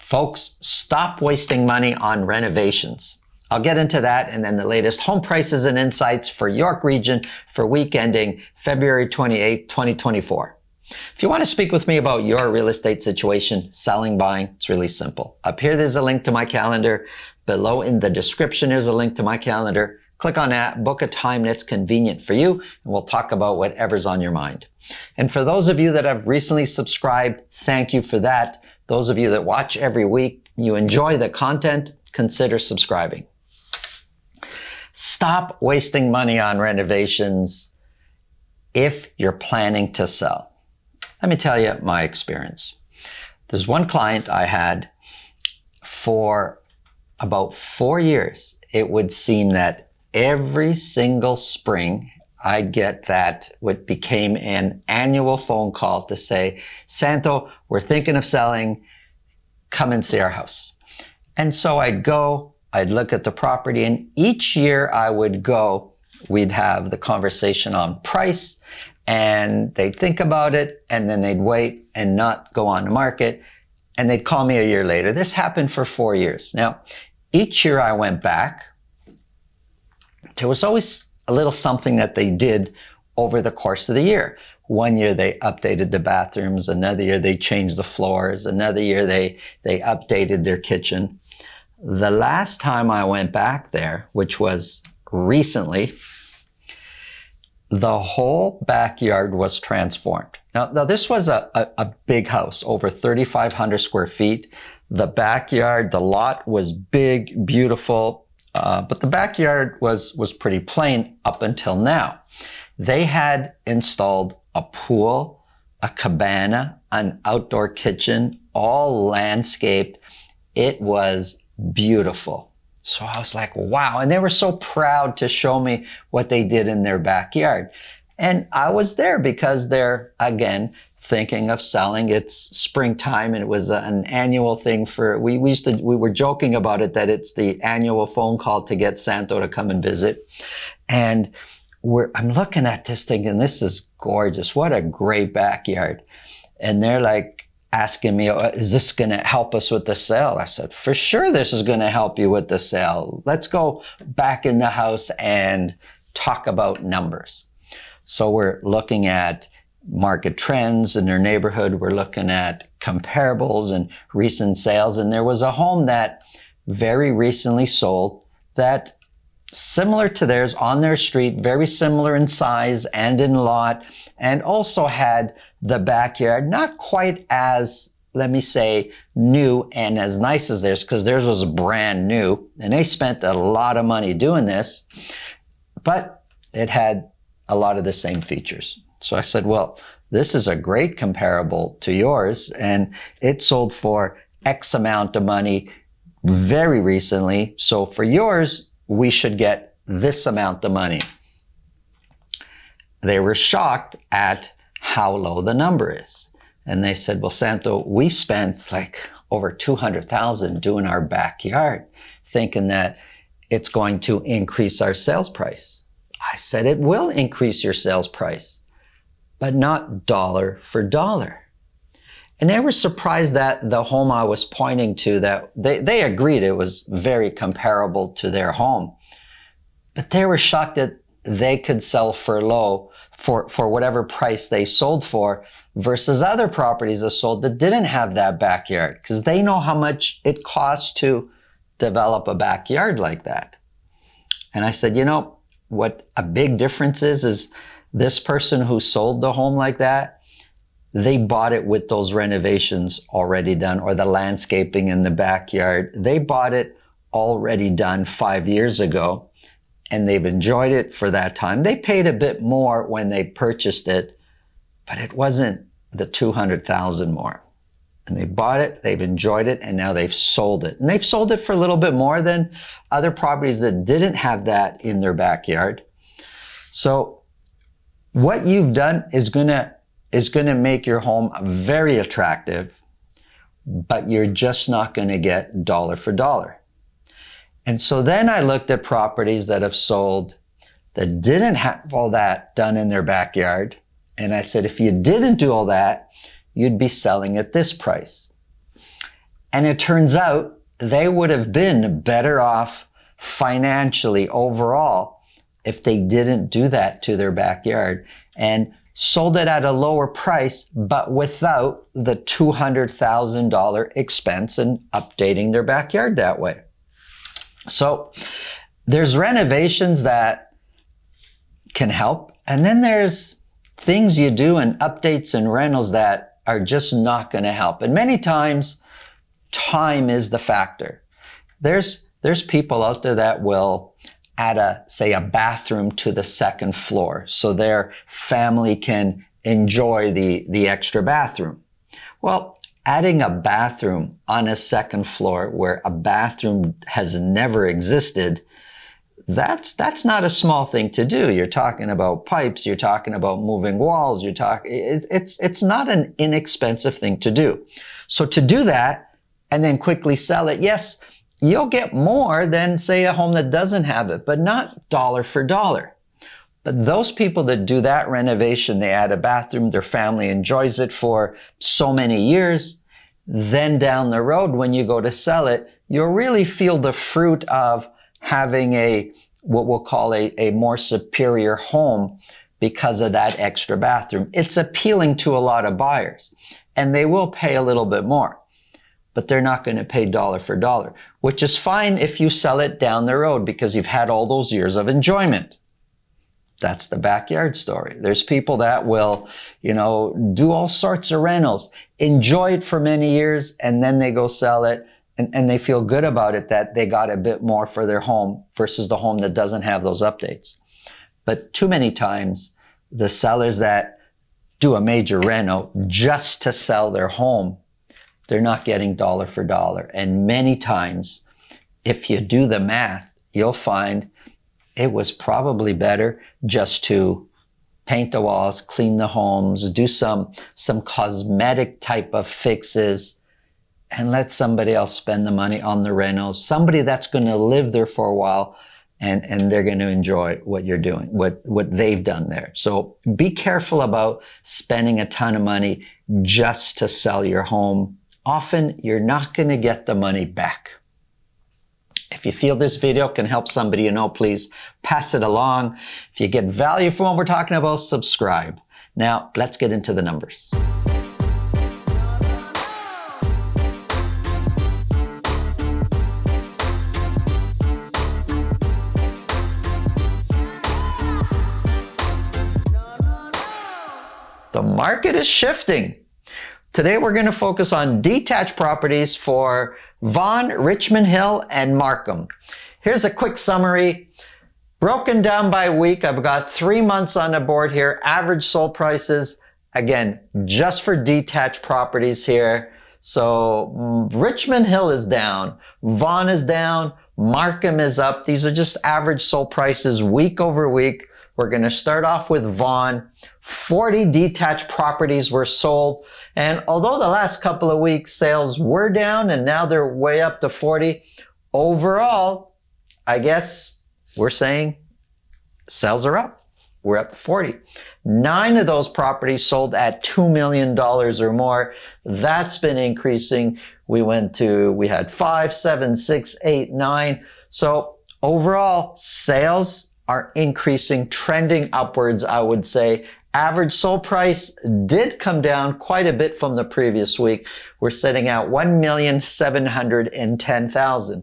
Folks, stop wasting money on renovations. I'll get into that and then the latest home prices and insights for York Region for week ending February 28, 2024. If you want to speak with me about your real estate situation, selling, buying, it's really simple. Up here, there's a link to my calendar. Below in the description, there's a link to my calendar. Click on that, book a time that's convenient for you, and we'll talk about whatever's on your mind. And for those of you that have recently subscribed, thank you for that. Those of you that watch every week, you enjoy the content, consider subscribing. Stop wasting money on renovations if you're planning to sell. Let me tell you my experience. There's one client I had for about 4 years. It would seem that every single spring I'd get that what became an annual phone call to say, Santo, we're thinking of selling, come and see our house. And so I'd go, I'd look at the property, and each year I would go, we'd have the conversation on price, and they'd think about it, and then they'd wait and not go on the market, and they'd call me a year later. This happened for 4 years. Now, each year I went back, there was always a little something that they did over the course of the year. One year they updated the bathrooms, another year they changed the floors, another year they updated their kitchen. The last time I went back there, which was recently, the whole backyard was transformed. Now this was a big house, over 3,500 square feet. The backyard, the lot was big, beautiful, but the backyard was pretty plain up until now. They had installed a pool, a cabana, an outdoor kitchen, all landscaped. It was beautiful. So I was like, wow. And they were so proud to show me what they did in their backyard. And I was there because they're, again, thinking of selling. It's springtime, and it was an annual thing for, we were joking about it, that it's the annual phone call to get Santo to come and visit. And I'm looking at this thing, and this is gorgeous. What a great backyard. And they're like asking me, is this going to help us with the sale? I said, for sure this is going to help you with the sale. Let's go back in the house and talk about numbers. So we're looking at market trends in their neighborhood. We're looking at comparables and recent sales. And there was a home that very recently sold that similar to theirs on their street, very similar in size and in lot, and also had the backyard not quite as, let me say, new and as nice as theirs, because theirs was brand new and they spent a lot of money doing this, but it had a lot of the same features. So I said, well, this is a great comparable to yours, and it sold for X amount of money very recently. So for yours, we should get this amount of money. They were shocked at how low the number is. And they said, well, Santo, we spent like over $200,000 doing our backyard, thinking that it's going to increase our sales price. I said, it will increase your sales price, but not dollar for dollar. And they were surprised that the home I was pointing to, that they agreed it was very comparable to their home, but they were shocked that they could sell for low for whatever price they sold for versus other properties that sold that didn't have that backyard, because they know how much it costs to develop a backyard like that. And I said, you know, what a big difference is this person who sold the home like that, they bought it with those renovations already done, or the landscaping in the backyard. They bought it already done 5 years ago, and they've enjoyed it for that time. They paid a bit more when they purchased it, but it wasn't the $200,000 more. And they bought it, they've enjoyed it, and now they've sold it. And they've sold it for a little bit more than other properties that didn't have that in their backyard. So what you've done is gonna make your home very attractive, but you're just not gonna get dollar for dollar. And so then I looked at properties that have sold that didn't have all that done in their backyard. And I said, if you didn't do all that, you'd be selling at this price. And it turns out they would have been better off financially overall if they didn't do that to their backyard and sold it at a lower price, but without the $200,000 expense in updating their backyard that way. So there's renovations that can help, and then there's things you do and updates and rentals that are just not going to help. And many times, time is the factor. There's people out there that will add say a bathroom to the second floor so their family can enjoy the extra bathroom. Well, adding a bathroom on a second floor where a bathroom has never existed, that's not a small thing to do. You're talking about pipes, you're talking about moving walls, it's not an inexpensive thing to do. So to do that and then quickly sell it, yes, you'll get more than, say, a home that doesn't have it, but not dollar for dollar. But those people that do that renovation, they add a bathroom, their family enjoys it for so many years, then down the road when you go to sell it, you'll really feel the fruit of having what we'll call a more superior home because of that extra bathroom. It's appealing to a lot of buyers, and they will pay a little bit more, but they're not going to pay dollar for dollar, which is fine if you sell it down the road because you've had all those years of enjoyment. That's the backyard story. There's people that will, do all sorts of rentals, enjoy it for many years, and then they go sell it, and they feel good about it that they got a bit more for their home versus the home that doesn't have those updates. But too many times, the sellers that do a major reno just to sell their home, they're not getting dollar for dollar. And many times, if you do the math, you'll find it was probably better just to paint the walls, clean the homes, do some cosmetic type of fixes, and let somebody else spend the money on the renos, somebody that's going to live there for a while, and they're going to enjoy what you're doing, what they've done there. So be careful about spending a ton of money just to sell your home. Often you're not going to get the money back. If you feel this video can help somebody you know, please pass it along. If you get value from what we're talking about, subscribe. Now, let's get into the numbers. The market is shifting. Today we're going to focus on detached properties for Vaughan, Richmond Hill, and Markham. Here's a quick summary. Broken down by week, I've got 3 months on the board here. Average sold prices, again, just for detached properties here. So Richmond Hill is down, Vaughan is down, Markham is up. These are just average sold prices week over week. We're going to start off with Vaughan. 40 detached properties were sold. And although the last couple of weeks sales were down and now they're way up to 40, overall, I guess we're saying sales are up. We're up to 40. 9 of those properties sold at $2 million or more. That's been increasing. We had 5, 7, 6, 8, 9. So overall, sales are increasing, trending upwards, I would say. Average sold price did come down quite a bit from the previous week. We're sitting at $1,710,000.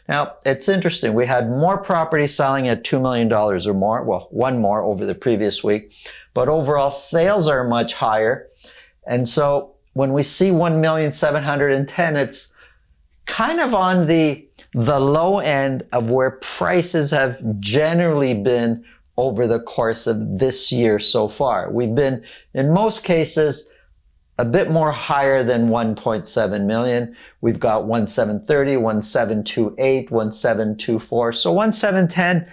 Now, it's interesting. We had more properties selling at $2 million or more. Well, one more over the previous week. But overall, sales are much higher. And so when we see $1,710,000, it's kind of on the low end of where prices have generally been over the course of this year so far. We've been, in most cases, a bit more higher than 1.7 million. We've got 1,730, 1,728, 1,724. So 1,710,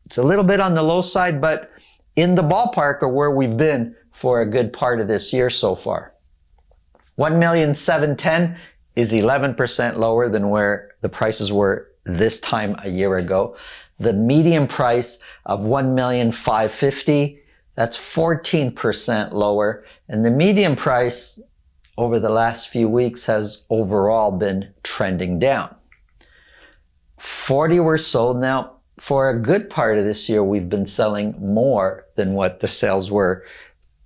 it's a little bit on the low side, but in the ballpark of where we've been for a good part of this year so far. 1,710,000 is 11% lower than where the prices were this time a year ago. The median price of $1,550,000, that's 14% lower. And the median price over the last few weeks has overall been trending down. 40 were sold. Now, for a good part of this year, we've been selling more than what the sales were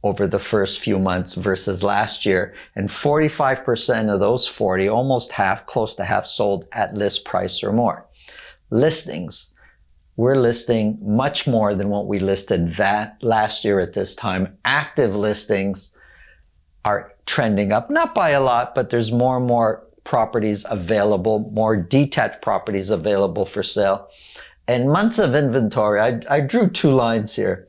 over the first few months versus last year. And 45% of those 40, almost half, close to half, sold at list price or more. Listings, we're listing much more than what we listed that last year at this time. Active listings are trending up, not by a lot, but there's more and more properties available, more detached properties available for sale. And months of inventory, I drew two lines here.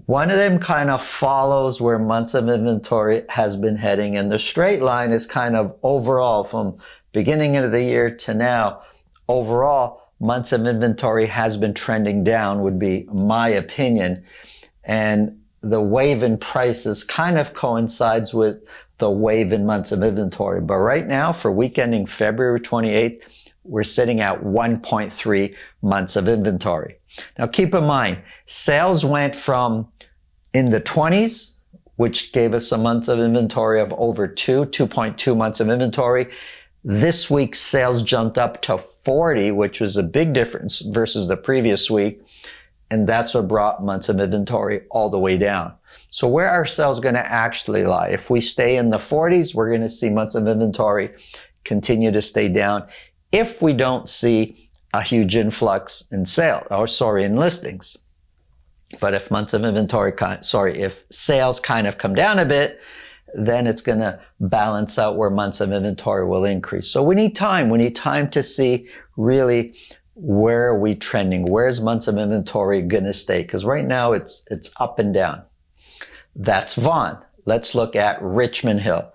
One of them kind of follows where months of inventory has been heading, and the straight line is kind of overall from beginning of the year to now. Overall, months of inventory has been trending down, would be my opinion. And the wave in prices kind of coincides with the wave in months of inventory. But right now, for week ending February 28th, we're sitting at 1.3 months of inventory. Now keep in mind, sales went from in the 20s, which gave us a months of inventory of over 2.2 months of inventory. This week's sales jumped up to 40, which was a big difference versus the previous week. And that's what brought months of inventory all the way down. So where are sales going to actually lie? If we stay in the 40s, we're going to see months of inventory continue to stay down if we don't see a huge influx in in listings. But if months of inventory, if sales kind of come down a bit, then it's going to balance out where months of inventory will increase. So we need time. We need time to see really where are we trending? Where's months of inventory going to stay? Because right now it's up and down. That's Vaughan. Let's look at Richmond Hill.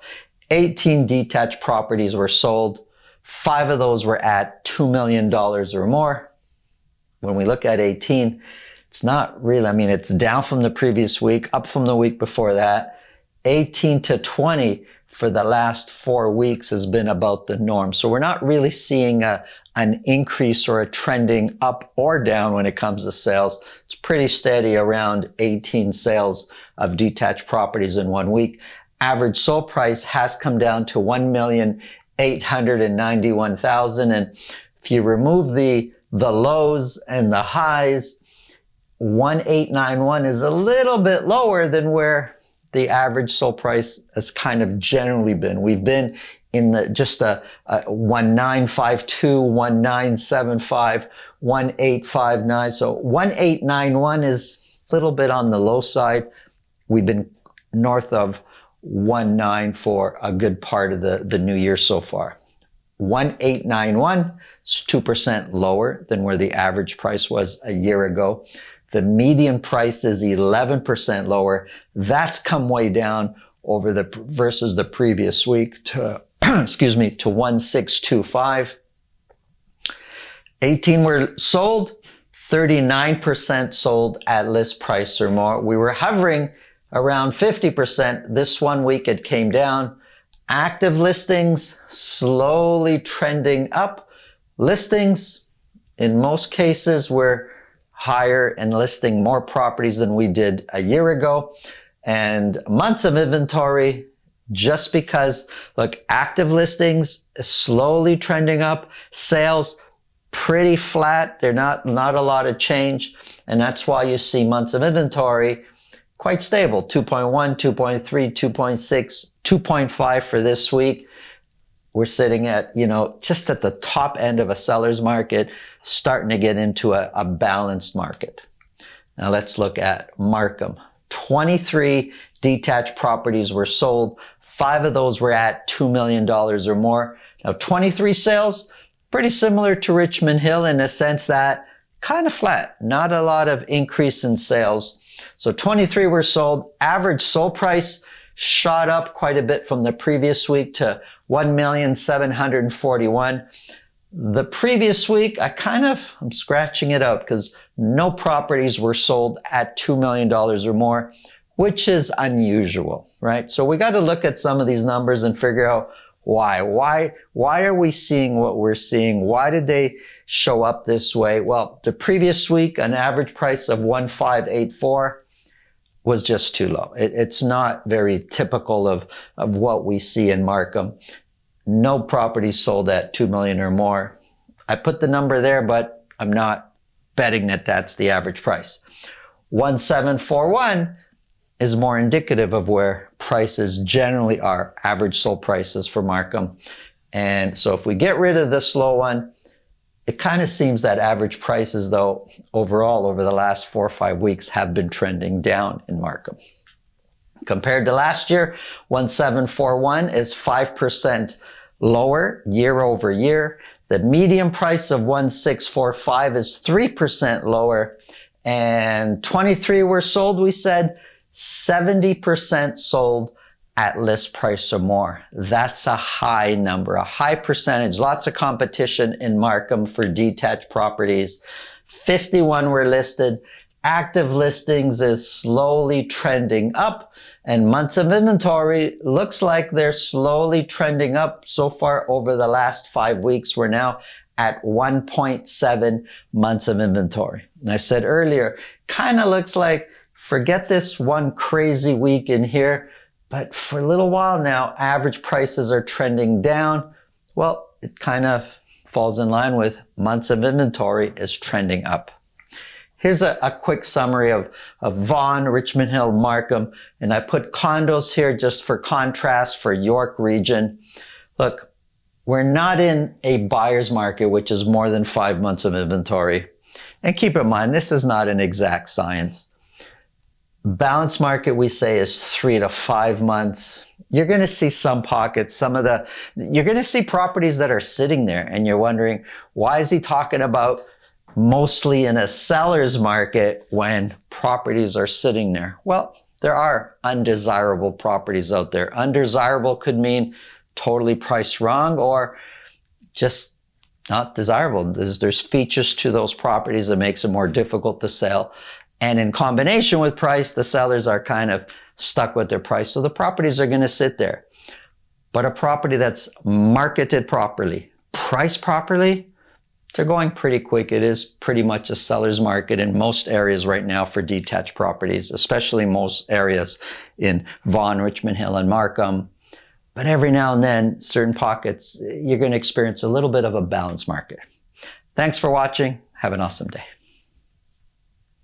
18 detached properties were sold. 5 of those were at $2 million or more. When we look at 18, it's not really, it's down from the previous week, up from the week before that. 18 to 20 for the last 4 weeks has been about the norm. So we're not really seeing an increase or a trending up or down when it comes to sales. It's pretty steady around 18 sales of detached properties in 1 week. Average sold price has come down to $1,891,000. And if you remove the lows and the highs, 1,891 is a little bit lower than where the average sold price has kind of generally been. We've been in the just a 1952, 1975, 1859. So 1891 is a little bit on the low side. We've been north of 19 for a good part of the new year so far. 1891 is 2% lower than where the average price was a year ago. The median price is 11% lower. That's come way down over versus the previous week to, to 1625. 18 were sold, 39% sold at list price or more. We were hovering around 50%. This 1 week it came down. Active listings slowly trending up. Listings, in most cases, were higher and listing more properties than we did a year ago. And months of inventory, just because, look, active listings is slowly trending up. Sales, pretty flat. They're not a lot of change. And that's why you see months of inventory quite stable. 2.1, 2.3, 2.6, 2.5 for this week. We're sitting at, just at the top end of a seller's market, starting to get into a balanced market. Now let's look at Markham. 23 detached properties were sold. 5 of those were at $2 million or more. Now 23 sales, pretty similar to Richmond Hill in the sense that kind of flat, not a lot of increase in sales. So 23 were sold. Average sold price shot up quite a bit from the previous week to $1,741,000. The previous week, I'm scratching it out because no properties were sold at $2 million or more, which is unusual, right? So we got to look at some of these numbers and figure out why. Why are we seeing what we're seeing? Why did they show up this way? Well, the previous week, an average price of $1,584. was just too low. It's not very typical of what we see in Markham. No property sold at 2 million or more. I put the number there, but I'm not betting that that's the average price. 1741 is more indicative of where prices generally are, average sold prices for Markham. And so if we get rid of this low one, it kind of seems that average prices, though, overall over the last 4 or 5 weeks have been trending down in Markham. Compared to last year, 1741 is 5% lower year over year. The median price of 1645 is 3% lower. And 23 were sold, we said, 70% sold at list price or more. That's a high number, a high percentage. Lots of competition in Markham for detached properties. 51 were listed. Active listings is slowly trending up, and months of inventory looks like they're slowly trending up. So far over the last 5 weeks, we're now at 1.7 months of inventory. And I said earlier, kind of looks like, forget this one crazy week in here, but for a little while now, average prices are trending down. Well, it kind of falls in line with months of inventory is trending up. Here's a quick summary of Vaughan, Richmond Hill, Markham, and I put condos here just for contrast for York region. Look, we're not in a buyer's market, which is more than 5 months of inventory. And keep in mind, this is not an exact science. Balanced market, we say, is 3 to 5 months. You're going to see some pockets, you're going to see properties that are sitting there and you're wondering, why is he talking about mostly in a seller's market when properties are sitting there? Well, there are undesirable properties out there. Undesirable could mean totally priced wrong or just not desirable. There's features to those properties that makes it more difficult to sell. And in combination with price, the sellers are kind of stuck with their price. So the properties are going to sit there. But a property that's marketed properly, priced properly, they're going pretty quick. It is pretty much a seller's market in most areas right now for detached properties, especially most areas in Vaughan, Richmond Hill, and Markham. But every now and then, certain pockets, you're going to experience a little bit of a balanced market. Thanks for watching. Have an awesome day.